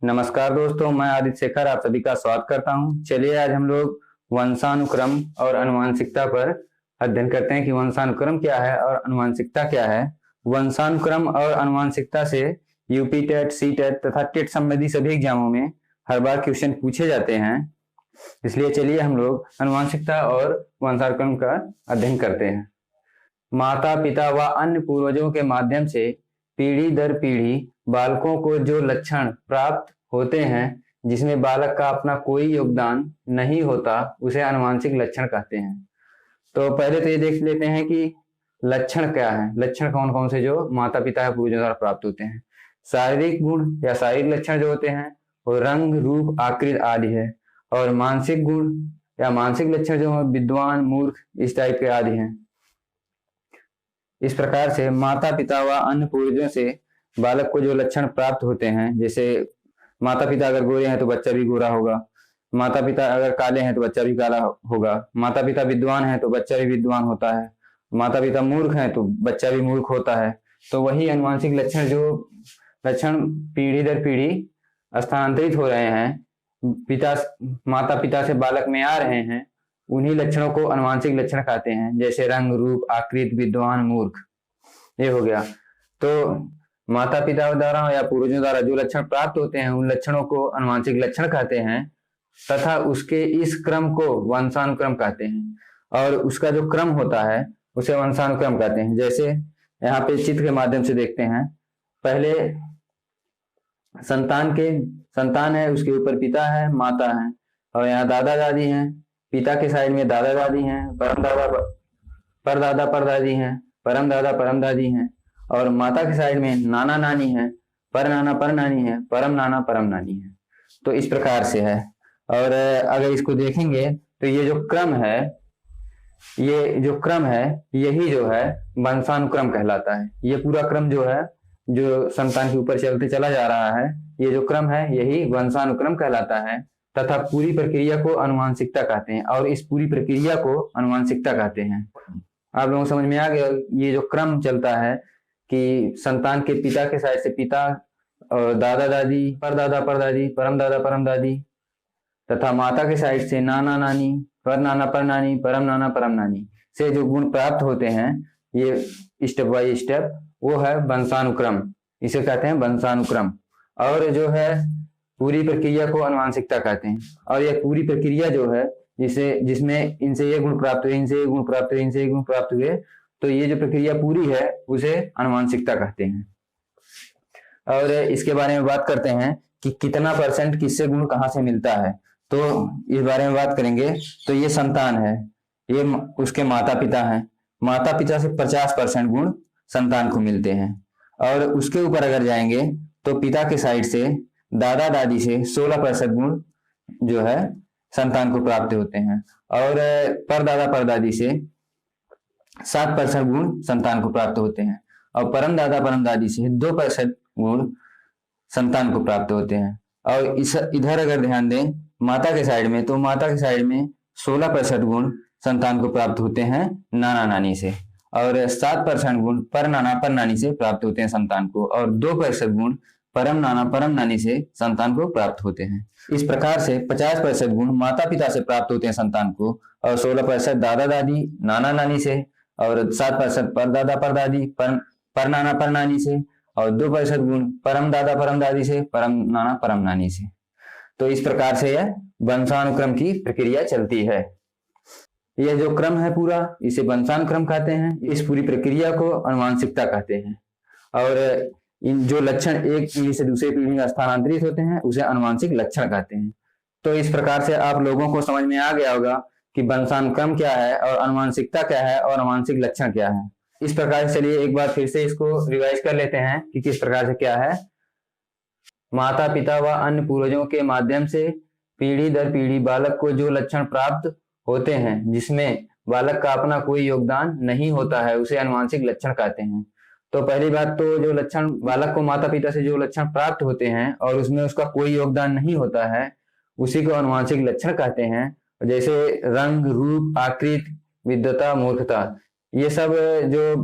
नमस्कार दोस्तों, मैं आदित्य शेखर आप सभी का स्वागत करता हूं। चलिए आज हम लोग वंशानुक्रम और आनुवंशिकता पर अध्ययन करते हैं कि वंशानुक्रम क्या है और आनुवंशिकता क्या है। वंशानुक्रम और आनुवंशिकता से यूपी टेट, सी टेट तथा टेट संबंधी सभी एग्जामों में हर बार क्वेश्चन पूछे जाते हैं। इसलिए चलिए हम लोग आनुवंशिकता और वंशानुक्रम का अध्ययन करते हैं। माता पिता व अन्य पूर्वजों के माध्यम से पीढ़ी दर पीढ़ी बालकों को जो लक्षण प्राप्त होते हैं जिसमें बालक का अपना कोई योगदान नहीं होता उसे आनुवंशिक लक्षण कहते हैं। तो पहले तो ये देख लेते हैं कि लक्षण क्या है। लक्षण कौन कौन से जो माता पिता या पूर्वजों द्वारा प्राप्त होते हैं। शारीरिक गुण या शारीरिक लक्षण जो होते हैं वो रंग, रूप, आकृति आदि है। और मानसिक गुण या मानसिक लक्षण जो है विद्वान, मूर्ख इस टाइप के आदि हैं। इस प्रकार से माता पिता व अन्य पूर्वजों से बालक को जो लक्षण प्राप्त होते हैं, जैसे माता पिता अगर गोरे हैं तो बच्चा भी गोरा होगा, माता पिता अगर काले हैं तो बच्चा भी काला होगा, माता पिता विद्वान हैं तो बच्चा भी विद्वान होता है, माता पिता मूर्ख हैं तो बच्चा भी मूर्ख होता है। तो वही आनुवंशिक लक्षण जो लक्षण पीढ़ी दर पीढ़ी स्थानांतरित हो रहे हैं, माता पिता से बालक में आ रहे हैं, उन्हीं लक्षणों को आनुवंशिक लक्षण कहते हैं। जैसे रंग, रूप, आकृति, विद्वान, मूर्ख, ये हो गया। तो माता पिता द्वारा या पूर्वजों द्वारा जो लक्षण प्राप्त होते हैं उन लक्षणों को आनुवंशिक लक्षण कहते हैं तथा उसके इस क्रम को वंशानुक्रम कहते हैं और उसका जो क्रम होता है उसे वंशानुक्रम कहते हैं। जैसे यहाँ पे चित्र के माध्यम से देखते हैं। पहले संतान है, उसके ऊपर पिता है, माता है और यहाँ दादा दादी हैं। पिता के साइड में दादा दादी हैं, परदादा परदादी हैं, परम दादा परम दादी हैं और माता के साइड में नाना नानी है, पर नाना पर नानी है, परम नाना परम नानी है। तो इस प्रकार से है। और अगर इसको देखेंगे तो ये जो क्रम है यही जो है वंशानुक्रम कहलाता है। ये पूरा क्रम जो है जो संतान के ऊपर चलते चला जा रहा है, ये जो क्रम है यही वंशानुक्रम कहलाता है तथा पूरी प्रक्रिया को आनुवंशिकता कहते हैं और इस पूरी प्रक्रिया को आनुवंशिकता कहते हैं। आप लोगों को समझ में आ गया। ये जो क्रम चलता है कि संतान के पिता के साइड से पिता और दादा दादी, परदादा परदादी, परम दादा परम दादी तथा माता के साइड से नाना नानी, पर नाना पर नानी, परम नाना परम नानी से जो गुण प्राप्त होते हैं, ये स्टेप बाय स्टेप वो है वंशानुक्रम। इसे कहते हैं वंशानुक्रम। और जो है पूरी प्रक्रिया को आनुवंशिकता कहते हैं। और यह पूरी प्रक्रिया जो है जिसमें इनसे ये गुण प्राप्त हुए, इनसे ये गुण प्राप्त हुए, इनसे ये गुण प्राप्त हुए, तो ये जो प्रक्रिया पूरी है उसे आनुवंशिकता कहते हैं। और इसके बारे में बात करते हैं कि कितना % किससे गुण कहाँ से मिलता है। तो इस बारे में बात करेंगे। तो ये संतान है, ये उसके माता पिता हैं। माता पिता से 50% गुण संतान को मिलते हैं। और उसके ऊपर अगर जाएंगे तो पिता के साइड से दादा दादी से 16% गुण जो है संतान को प्राप्त होते हैं और परदादा परदादी से 7% गुण संतान को प्राप्त होते हैं और परम दादा परम दादी से 2% गुण संतान को प्राप्त होते हैं। और इधर अगर ध्यान दें माता के साइड में, तो माता के साइड में 16% गुण संतान को प्राप्त होते हैं नाना नानी से और 7% गुण पर नाना पर नानी से प्राप्त होते हैं संतान को और 2% गुण परम नाना परम नानी से संतान को प्राप्त होते हैं। इस प्रकार से 50% गुण माता पिता से प्राप्त होते हैं संतान को और 16% दादा दादी नाना नानी से और 7% परदादा परदादी पर नाना पर नानी से और 2% गुण परम दादा परम दादी से, परम नाना परम नानी से। तो इस प्रकार से यह वंशानुक्रम की प्रक्रिया चलती है। यह जो क्रम है पूरा, इसे वंशानुक्रम कहते हैं। इस पूरी प्रक्रिया को आनुवंशिकता कहते हैं। और इन जो लक्षण एक पीढ़ी से दूसरी पीढ़ी में स्थानांतरित होते हैं उसे आनुवंशिक लक्षण कहते हैं। तो इस प्रकार से आप लोगों को समझ में आ गया होगा कि वंशानुक्रम क्या है और आनुवंशिकता क्या है और आनुवंशिक लक्षण क्या है। इस प्रकार से चलिए एक बार फिर से इसको रिवाइज कर लेते हैं कि किस प्रकार से क्या है। माता पिता व अन्य पूर्वजों के माध्यम से पीढ़ी दर पीढ़ी बालक को जो लक्षण प्राप्त होते हैं जिसमें बालक का अपना कोई योगदान नहीं होता है उसे आनुवंशिक लक्षण कहते हैं। तो पहली बात तो जो लक्षण बालक को माता पिता से जो लक्षण प्राप्त होते हैं और उसमें उसका कोई योगदान नहीं होता है उसी को आनुवंशिक लक्षण कहते हैं। जैसे रंग, रूप, आकृति, विद्वता, मूर्खता, ये सब जो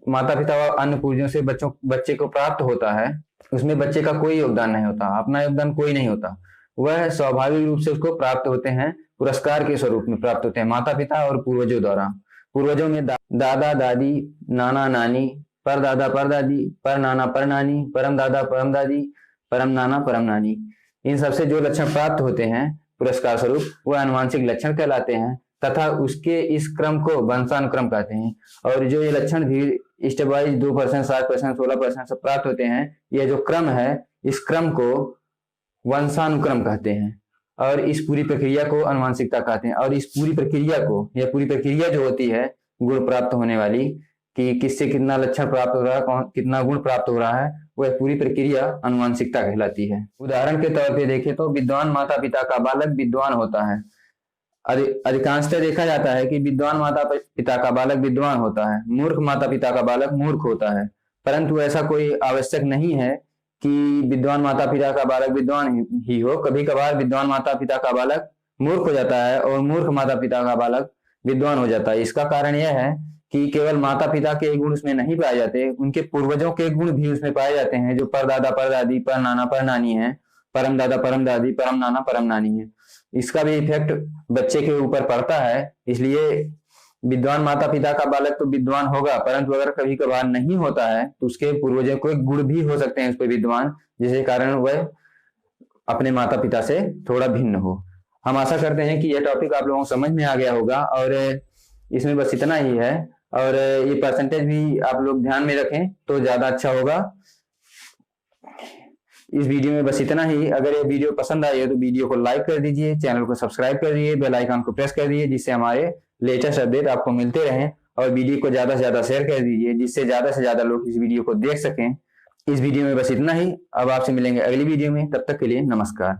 माता पिता व अन्य पूर्वजों से बच्चे को प्राप्त होता है, उसमें बच्चे का कोई योगदान नहीं होता, अपना योगदान कोई नहीं होता। वह स्वाभाविक रूप से उसको प्राप्त होते हैं, पुरस्कार के स्वरूप में प्राप्त होते हैं माता पिता और पूर्वजों द्वारा। पूर्वजों में दादा दादी, नाना नानी, परदादा परदादी, पर नाना पर नानी, परम दादा परम दादी, परम नाना परम नानी, इन सबसे जो लक्षण प्राप्त होते हैं पुरस्कार स्वरूप वह अनुवांशिक लक्षण कहलाते हैं तथा उसके इस क्रम को वंशानुक्रम कहते हैं। और जो ये लक्षण भी स्टेप वाइज 2%, 7%, 16% सब प्राप्त होते हैं, यह जो क्रम है इस क्रम को वंशानुक्रम कहते हैं और इस पूरी प्रक्रिया को अनुवांशिकता कहते हैं। और इस पूरी प्रक्रिया को, यह पूरी प्रक्रिया जो होती है गुण प्राप्त होने वाली, कि किससे कितना लक्षण प्राप्त हो रहा है, कितना गुण प्राप्त हो रहा है, वह पूरी प्रक्रिया अनुवांशिकता कहलाती है। उदाहरण के तौर पे देखें तो विद्वान माता पिता का बालक विद्वान होता है। अधिकांशतः देखा जाता है कि विद्वान माता पिता का बालक विद्वान होता है, मूर्ख माता पिता का बालक मूर्ख होता है। परंतु ऐसा कोई आवश्यक नहीं है कि विद्वान माता पिता का बालक विद्वान ही हो। कभी कभार विद्वान माता पिता का बालक मूर्ख हो जाता है और मूर्ख माता पिता का बालक विद्वान हो जाता है। इसका कारण यह है कि केवल माता पिता के गुण उसमें नहीं पाए जाते, उनके पूर्वजों के गुण भी उसमें पाए जाते हैं, जो परदादा परदादी, पर नाना पर नानी है, परम दादा परम दादी, परम नाना परम नानी है। इसका भी इफेक्ट बच्चे के ऊपर पड़ता है। इसलिए विद्वान माता पिता का बालक तो विद्वान होगा, परंतु अगर कभी कभार नहीं होता है तो उसके पूर्वजों के गुण भी हो सकते हैं उस पर विद्वान, जिसके कारण वह अपने माता पिता से थोड़ा भिन्न हो। हम आशा करते हैं कि यह टॉपिक आप लोगों को समझ में आ गया होगा और इसमें बस इतना ही है। और ये परसेंटेज भी आप लोग ध्यान में रखें तो ज्यादा अच्छा होगा। इस वीडियो में बस इतना ही। अगर ये वीडियो पसंद आई है तो वीडियो को लाइक कर दीजिए, चैनल को सब्सक्राइब कर दीजिए, बेल आइकन को प्रेस कर दीजिए, जिससे हमारे लेटेस्ट अपडेट आपको मिलते रहें। और वीडियो को ज्यादा से ज्यादा शेयर कर दीजिए, जिससे ज्यादा से ज्यादा लोग इस वीडियो को देख सकें। इस वीडियो में बस इतना ही। अब आपसे मिलेंगे अगली वीडियो में, तब तक के लिए नमस्कार।